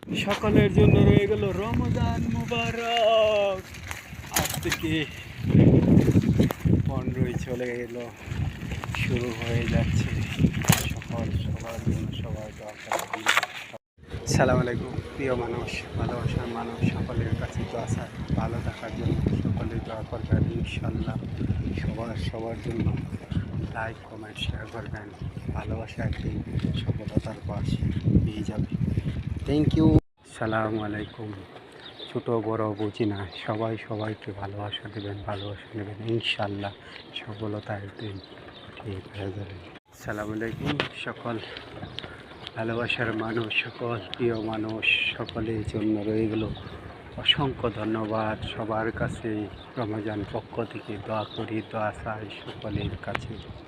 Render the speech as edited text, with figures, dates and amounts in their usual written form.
সকলের জন্য রয়ে গেল রমজান মুবারক। আজ থেকে 15ই চলে গেল, শুরু হয়ে যাচ্ছে। সবার জন্য সবার দোয়া করবেন। সালাম আলাইকুম প্রিয় মানুষ, ভালোবাসার মানুষ, সকলের কাছে দোয়া চাই ভালো থাকার জন্য। সকলে দোয়া করবেন ইনশাল্লাহ। সবার জন্য লাইক কমেন্ট শেয়ার করবেন। ভালোবাসা একদিন সফলতার পাশ পেয়ে যাবে। Thank you. সালামু আলাইকুম। ছোটো বড় বুঝি না, সবাইকে ভালোবাসা দেবেন ইনশাল্লাহ। সফলতা একদিন ঠিক হয়ে যাবে। সালামু আলাইকুম সকল ভালোবাসার মানুষ, সকল প্রিয় মানুষ, সকলের জন্য রয়ে গেল অসংখ্য ধন্যবাদ। সবার কাছে রমজান পক্ষ থেকে দোয়া করি, দোয়া চাই সকলের কাছে।